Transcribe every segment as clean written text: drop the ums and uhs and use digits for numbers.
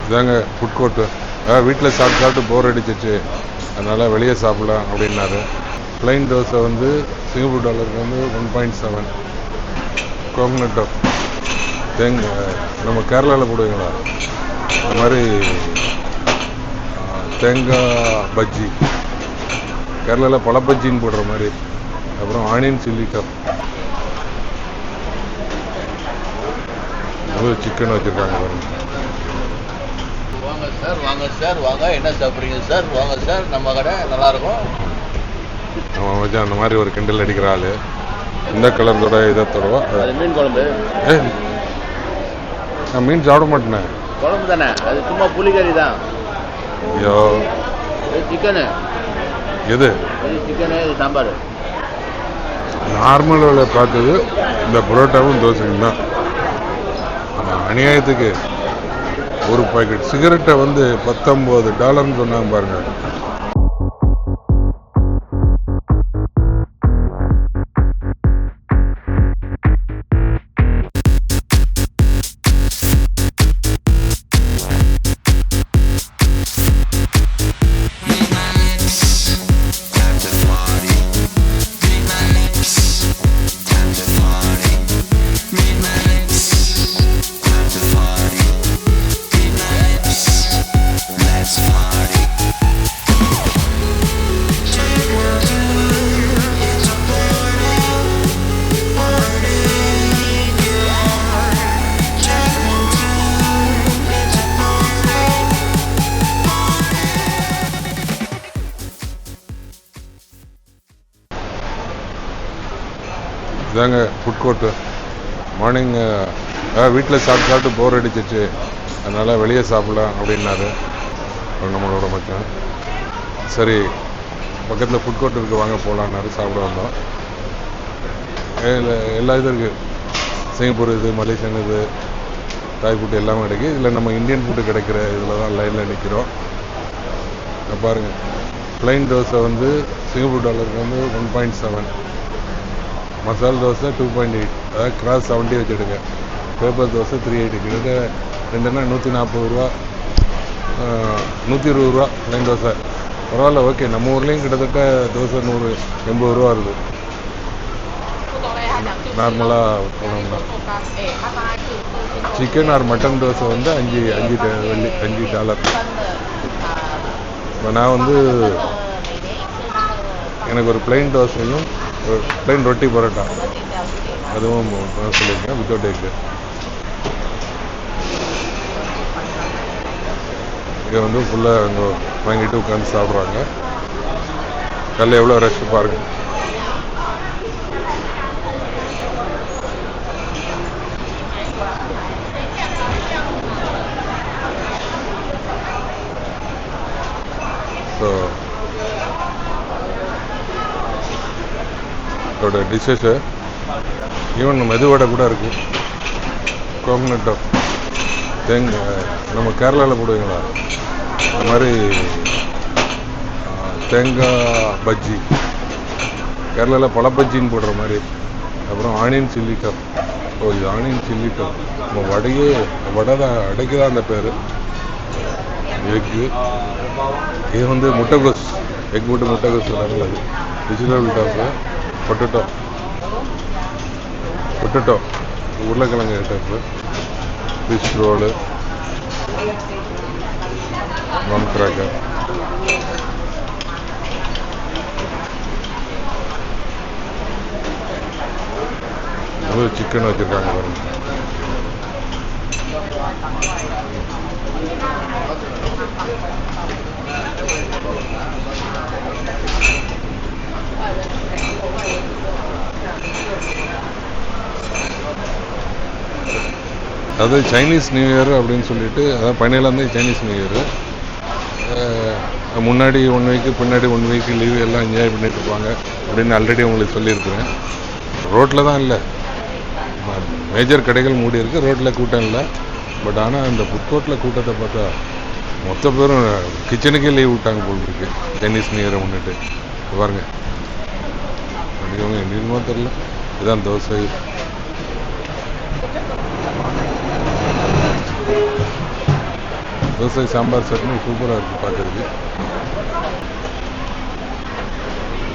இதாங்க food court. வீட்டில் சாப்பிட்டு சாப்பிட்டு போர் அடிச்சிச்சு, அதனால் வெளியே சாப்பிடலாம் அப்படின்னாரு. ப்ளைன் தோசை வந்து சிங்கப்பூர் டாலருக்கு வந்து 1.7. கோகனட் தேங்காய் நம்ம கேரளாவில் போடுவீங்களா இந்த மாதிரி தேங்காய் பஜ்ஜி, கேரளாவில் பழ பஜ்ஜின்னு போடுற மாதிரி. அப்புறம் ஆனியன் சில்லி டாப், சிக்கன் வச்சுருக்காங்க பாருங்க. வாங்க சார், வாங்க சார், வாங்க. என்ன சாப்பிட்றீங்க சார்? வாங்க சார், நம்ம கடை நல்லாயிருக்கும். நம்ம வச்சு அந்த மாதிரி ஒரு கிண்டல் அடிக்கிற ஆள். இந்த கலர்தோட இதை தருவா. அது மீன் குழம்பு. நான் மீன் சாப்பிட மாட்டேனே. குழம்பு தானே அது, சும்மா புளிக்கறி தான். ஐயோ, இது சிக்கனு. எது இது சிக்கனு, இது சாம்பார். நார்மலில் பார்த்தது இந்த புரோட்டாவும் தோசையும் தான். அநியாயத்துக்கு ஒரு பாக்கெட் சிகரெட்டை வந்து $19 சொன்னாங்க பாருங்க. இதாங்க ஃபுட் கோர்ட்டு. மார்னிங் வீட்டில் சாப்பிட்டு சாப்பிட்டு போர் அடிச்சிச்சு, அதனால் வெளியே சாப்பிடலாம் அப்படின்னாரு நம்மளோட மச்சான். சரி, பக்கத்தில் ஃபுட் கோர்ட் இருக்குது, வாங்க போகலான்னாரு. சாப்பிட வந்தோம். எல்லா இதுவும் இருக்குது. சிங்கப்பூர் இது, மலேசியன் இது, தாய் ஃபுட்டு எல்லாமே கிடைக்கும். இதில் நம்ம இந்தியன் ஃபுட்டு கிடைக்கிற இதில் தான் லைனில் நிற்கிறோம். பாருங்கள், ப்ளைன் தோசை வந்து சிங்கப்பூர் டாலருக்கு வந்து 1.7. மசால் தோசை 2.8, அதாவது கிராஸ் 70 வச்சுடுங்க. பேப்பர் தோசை 380. கிட்டத்தட்ட ரெண்டுன்னா 140 ரூபா, 120 ரூபா ப்ளைன் தோசை. பரவாயில்ல, ஓகே. நம்ம ஊர்லேயும் கிட்டத்தட்ட தோசை 180 ரூபா இருக்குது நார்மலாக போனோம்னா. சிக்கன் ஆர் மட்டன் தோசை வந்து $5. இப்போ நான் வந்து எனக்கு ஒரு ப்ளைன் தோசையும் ப்ளைன் ரொட்டி பரோட்டா அதுவும் சொல்லியிருக்கேன், வித்தவுட் எக்கு. இங்கே வந்து ஃபுல்லாக அங்கே வாங்கிட்டு உட்காந்து சாப்பிட்றாங்க. கல்ல எவ்வளோ ரஷ் பாருங்க. ஸோ இதோட டிஷ்ஷஸு ஈவன் மெதுவடை கூட இருக்குது. கோகனட் தேங்காய் நம்ம கேரளாவில் போடுவீங்களா இந்த மாதிரி தேங்காய் பஜ்ஜி, கேரளாவில் பழ பஜ்ஜின்னு போடுற மாதிரி. அப்புறம் ஆனியன் சில்லி டாப். இது ஆனியன் சில்லி டாப். நம்ம வடை தான், அடைக்கு தான் அந்த பேர். எக்கு, இது வந்து முட்டைகோஸ், எக் போட்டு முட்டைகோஸ் நல்லது. வெஜிடபிள் டாப்பு, பொட்டேட்டோ உருளைக்கிழங்கு டாப்பு, ஃபிஷ் ரோலு, நான் கிராக்கர். சிக்கன் வச்சுருக்காங்க பாருங்க. அது சைனீஸ் நியூ இயர் அப்படின்னு சொல்லிட்டு, அதாவது 17ஆம் தேதி சைனீஸ் நியூ இயரு. முன்னாடி 1 வீக்கு, பின்னாடி 1 வீக்கு லீவு எல்லாம் என்ஜாய் பண்ணிட்டு இருப்பாங்க அப்படின்னு ஆல்ரெடி உங்களுக்கு சொல்லியிருக்கிறேன். ரோட்டில் தான் இல்லை, மேஜர் கடைகள் மூடி இருக்குது, ரோட்டில் கூட்டம் இல்லை. பட் ஆனால் இந்த ஃபுட் கோர்ட்டில் கூட்டத்தை பார்த்தா மொத்த பேரும் கிச்சனுக்கே லீவ் விட்டாங்க போல் இருக்கு சைனீஸ் நியூ இயரை முன்னிட்டு. பாருங்க, என்னமோ தெரியல. இதுதான் தோசை. தோசை சாம்பார் சட்னி சூப்பராக இருக்குது பார்க்குறதுக்கு.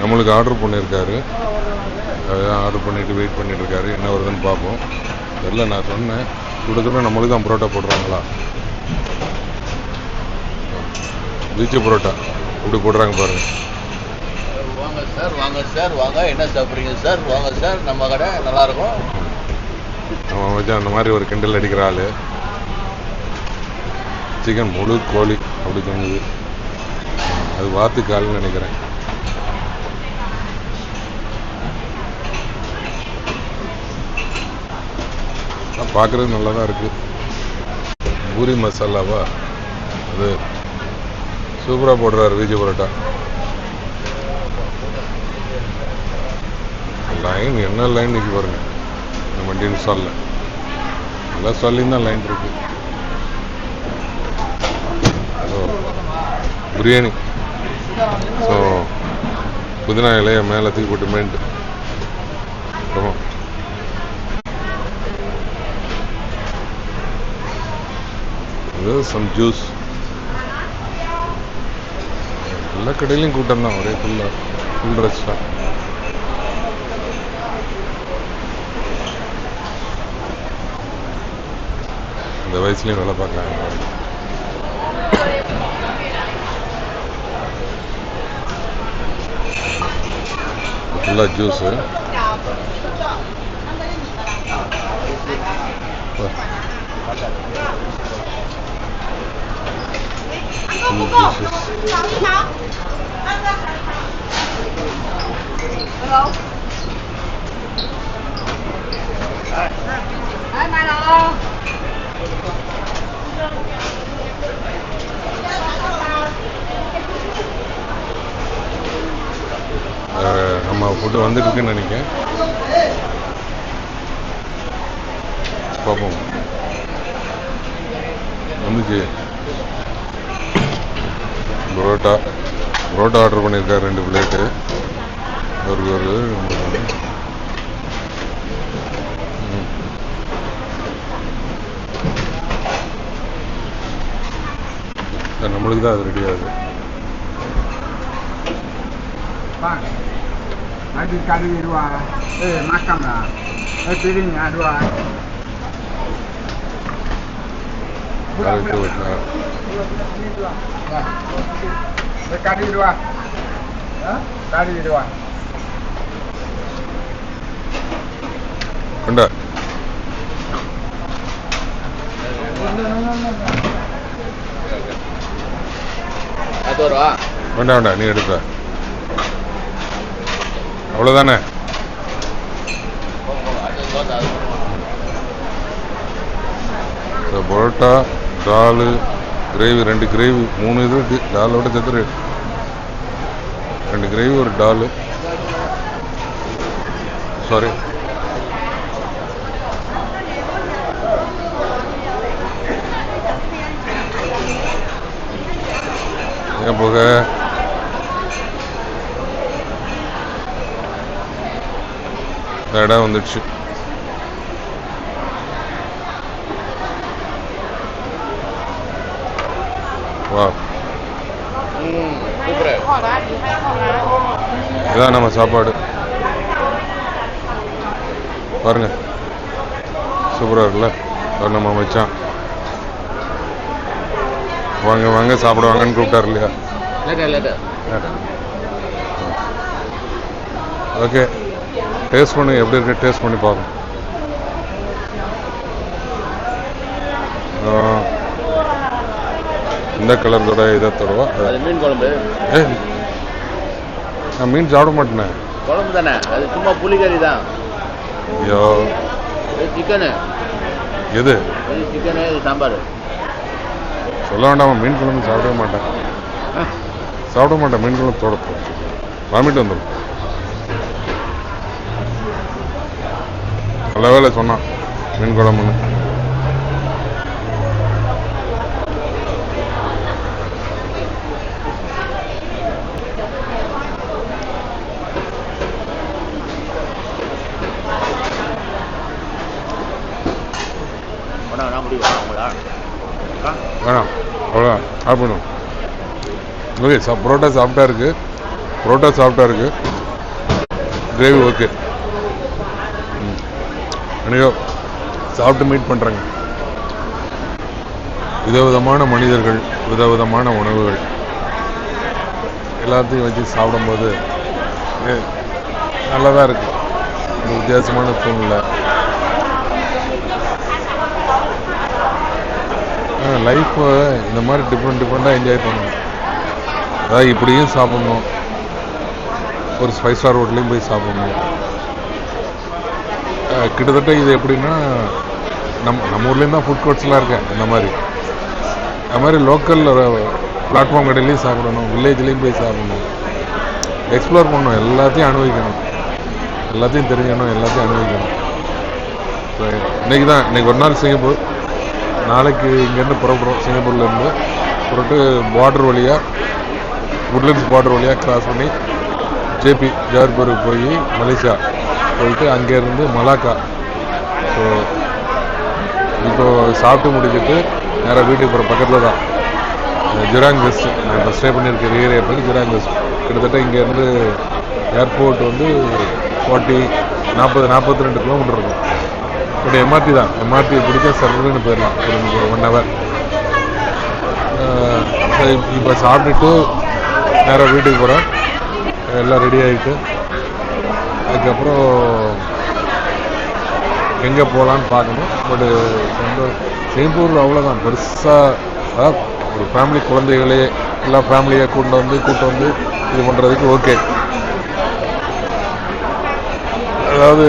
நம்மளுக்கு ஆர்டர் பண்ணியிருக்காரு, அதான் ஆர்டர் பண்ணிவிட்டு வெயிட் பண்ணிட்டு இருக்காரு. என்ன வருதுன்னு பார்ப்போம். தெரியல, நான் சொன்னேன் சுட நம்மளுக்கு தான் பரோட்டா போடுறாங்களா, பீச்சு பரோட்டா இப்படி போடுறாங்க பாருங்க. வாங்க சார், வாங்க சார், வாங்க. என்ன சாப்பிட்றீங்க சார்? வாங்க சார், நம்ம கடை நல்லாயிருக்கும். நம்ம வச்சு அந்த மாதிரி ஒரு கிண்டல் அடிக்கிற ஆள். சிக்கன் முழு கோழி அப்படி தோணுது, அது வாத்துக்கால்னு நினைக்கிறேன். பார்க்குறது நல்லா தான் இருக்குது. பூரி மசாலாவா அது சூப்பராக போடுறாரு பீச்சு பரோட்டா. லைன் என்ன லைன் நிற்கி பாருங்க நம்ம வண்டியின் ஸ்டாலில். எல்லா ஸ்டால்லையும் தான் லைன் இருக்கு. ஸோ பிரியாணி, ஸோ புதினா இலைய மேலே தூக்கி போட்டு மெயின்ட்டு சம் ஜூஸ். எல்லா கடையிலையும் கூட்டம் தான், ஒரே ஃபுல் ரஷ் தான். இந்த வயசுலையும் வேலை பார்க்குறாங்க. ஃபுல்லாக ஜூஸு. நம்ம ஃபுட்டு வந்துட்டு இருக்குன்னு நினைக்கிறேன். பார்ப்போம். வந்துச்சு பரோட்டா ஆர்டர் பண்ணியிருக்காரு 2 பிளேட்டு. ஒரு நம்மளுக்கு தான் அது ரெடி ஆகுது. அது கழுவிடுவா. மாக்கம்லா பிரிங்க அதுவா கழுவிடுவா கழுவிடுவா கொண்டா. வேண்டாம், நீ எடுக்க. அவ்வளோதானே. பரோட்டா, டாலு, கிரேவி, 2 கிரேவி, 3 இது டாலோட சேர்த்து 2 கிரேவி, ஒரு டாலு. சாரி, ஏன் போக இடம் வந்துடுச்சு. வா, இதான் நம்ம சாப்பாடு பாருங்க, சூப்பராக இருக்குல்ல. நம்ம வச்சான். வாங்க வாங்க சாப்பிடுவாங்கன்னு கூப்பிட்டாரு இல்லையா. ஓகே, டேஸ்ட் பண்ணி எப்படி இருக்கு, டேஸ்ட் பண்ணி பார்ப்போம். இந்த கலர்தோட இதை தருவா. மீன் குழம்பு. நான் மீன் சாப்பிட மாட்டேனே. குழம்பு தானே அது, சும்மா புளிக்கறி தான். ஐயோ, சிக்கனு. எது? இது சிக்கனு, இது சாம்பார். சொல்ல வேண்டாமா, மீன் குழம்பு சாப்பிடவே மாட்டேன். மீன் குழம்பு தோட வாமிட்டு வந்துடும். நல்ல வேலை சொன்னான் மீன் குழம்புன்னு. வேணாம், அவ்வளோதான் ஆஃப் பண்ணும். ஓகே புரோட்டா சாஃப்டாக இருக்குது, புரோட்டா சாஃப்டாக இருக்குது, கிரேவி ஓகே. அனையோ சாப்பிட்டு மீட் பண்ணுறாங்க. விதவிதமான மனிதர்கள், விதவிதமான உணவுகள் எல்லாத்தையும் வச்சு சாப்பிடும்போது நல்லா தான் இருக்குது. ஒரு வித்தியாசமான சூழ்நிலை. லைஃப்பை இந்த மாதிரி டிஃப்ரெண்ட்டாக என்ஜாய் பண்ணணும். அதாவது இப்படியும் சாப்பிட்ணும், ஒரு 5 ஸ்டார் ஹோட்டலையும் போய் சாப்பிட்ணும். கிட்டத்தட்ட இது எப்படின்னா நம்ம ஊர்லேயும் தான் ஃபுட் கோர்ட்ஸ்லாம் இருக்கேன். அந்த மாதிரி லோக்கல் பிளாட்ஃபார்ம் கடையிலையும் சாப்பிடணும், வில்லேஜ்லேயும் போய் சாப்பிடணும், எக்ஸ்ப்ளோர் பண்ணணும், எல்லாத்தையும் அனுபவிக்கணும், எல்லாத்தையும் தெரிஞ்சுக்கணும், எல்லாத்தையும் அனுபவிக்கணும். ஸோ இன்றைக்கி ஒரு நாள் சிங்கப்பூர், நாளைக்கு இங்கேருந்து புறப்படுறோம். சிங்கப்பூர்லேருந்து புறப்பட்டு பார்டர் வழியாக, உட்லண்ட்ஸ் பார்டர் வழியாக கிராஸ் பண்ணி ஜேபி ஜோஹர்பர்க் போய் மலேசியா போயிட்டு அங்கேருந்து மலாக்கா. ஸோ இப்போ சாப்பிட்டு முடிச்சுட்டு நேராக வீட்டுக்கு போகிற பக்கத்தில் தான் ஜுராங் வெஸ்ட். நான் இப்போ ஸ்டே பண்ணியிருக்க ஏரியா பேர் ஜுராங் வெஸ்ட். கிட்டத்தட்ட இங்கேருந்து ஏர்போர்ட் வந்து 42 கிலோமீட்டர் இருக்கும். பட் எம்ஆர்டி தான், எம்ஆர்டி பிடிச்சா சர்வன்னு போயிடலாம் ஒரு 1 ஹவர். இப்போ சாப்பிட்டுட்டு நேராக வீட்டுக்கு போகிறேன். எல்லாம் ரெடி ஆகிட்டு அதுக்கப்புறம் எங்கே போகலான்னு பார்க்கணும். பட்டு சிங்கப்பூரில் அவ்வளோதான் பெருசாக. அதாவது ஒரு ஃபேமிலி, குழந்தைகளே எல்லாம் ஃபேமிலியை கூட்டு வந்து இது பண்ணுறதுக்கு ஓகே. அதாவது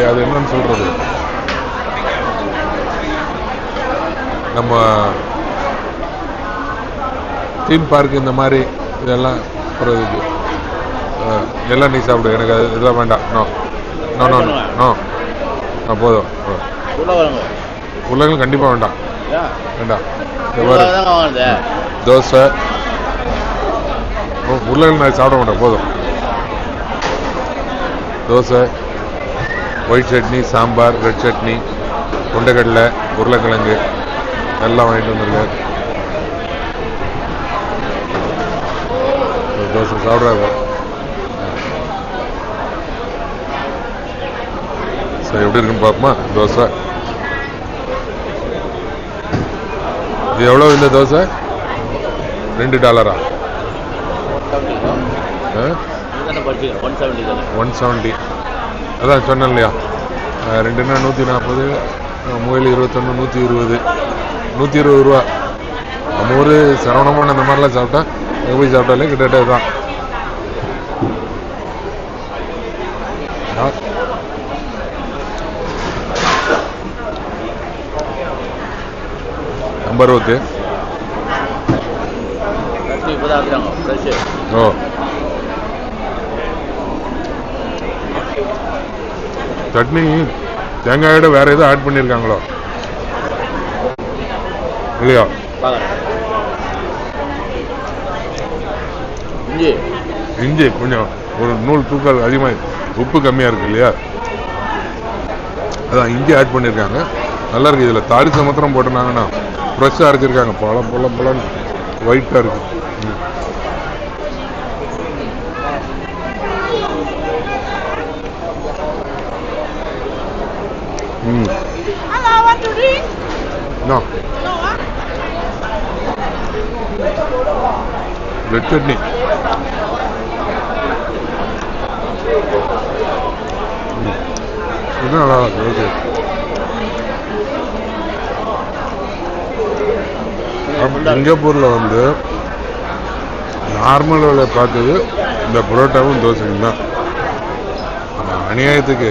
அது என்னன்னு சொல்கிறது, நம்ம தீம் பார்க் இந்த மாதிரி இதெல்லாம் போகிறதுக்கு எல்லாம் நீ சாப்பிடு, எனக்கு அது இதெல்லாம் வேண்டாம். நோ போதும். உருளைக்கிழங்கு கண்டிப்பாக வேண்டாம். தோசை உருளைக்கிழங்கு நான் சாப்பிட மாட்டேன், போதும். தோசை, ஒயிட் சட்னி, சாம்பார், ரெட் சட்னி, கொண்டைக்கடலை, உருளைக்கிழங்கு எல்லாம் வாங்கிட்டு வந்துருக்காரு. தோசை சாப்பிட்றாரு. சரி, எப்படி இருக்குன்னு பார்ப்போமா? தோசை இது எவ்வளோ? இந்த தோசை $2. 170. அதான் சொன்னேன் இல்லையா, 2னா 140, 21, 120, 120 ரூபா. நம்ம ஊர் சரவணமான அந்த மாதிரிலாம் சாப்பிட்டா எங்கே போய் சாப்பிட்டாலே கிட்டத்தட்ட தான். Number okay. ஓ சட்னி தேங்காயோட வேற எதுவும் ஆட் பண்ணியிருக்காங்களோ இல்லையா? இஞ்சி கொஞ்சம் ஒரு 100 தூக்கல் அதிகமாக, உப்பு கம்மியாக இருக்கு இல்லையா, அதான் இஞ்சி ஆட் பண்ணியிருக்காங்க. நல்லா இருக்குது. இதில் தாளிசை மாத்திரம் போட்டிருந்தாங்கன்னா ஃப்ரெஷ்ஷாக அரைச்சிருக்காங்க. பழம் ஒயிட்டாக இருக்கு. Hello, want to drink? No. No, huh? Red chutney. இது நல்லா இருக்கு. ஓகே. சிங்கப்பூரில் வந்து நார்மல் விலை பார்த்தது இந்த புரோட்டாவும் தோசையும் தான். அநியாயத்துக்கு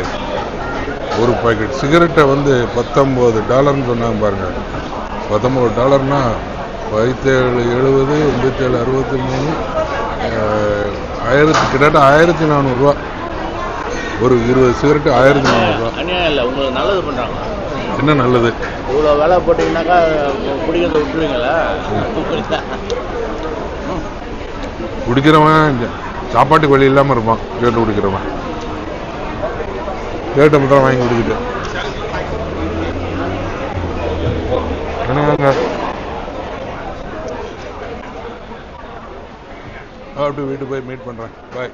ஒரு பாக்கெட் சிகரெட்டை வந்து $19 சொன்னாங்க பாருங்க. $19 1770, 87, 63, கிட்டத்தட்ட 1400 ரூபா. ஒரு 20 சிகரெட்டு 1400 ரூபா. அநியாயம் இல்லை, உங்களுக்கு நல்லது பண்ணுறாங்க. என்ன நல்லது? இவ்வளோ விலை போட்டிங்கனாக்கா குடிக்கிறத விட்டுருவீங்களா? குடிக்கிறவன் சாப்பாட்டுக்கு வழி இல்லாமல் இருப்பான். கேட்டு குடிக்கிறவன் கேட்டை மட்டும் வாங்கி குடிக்கிட்டு அப்படி வீட்டு போய் மீட் பண்ணுறேன். பாய்.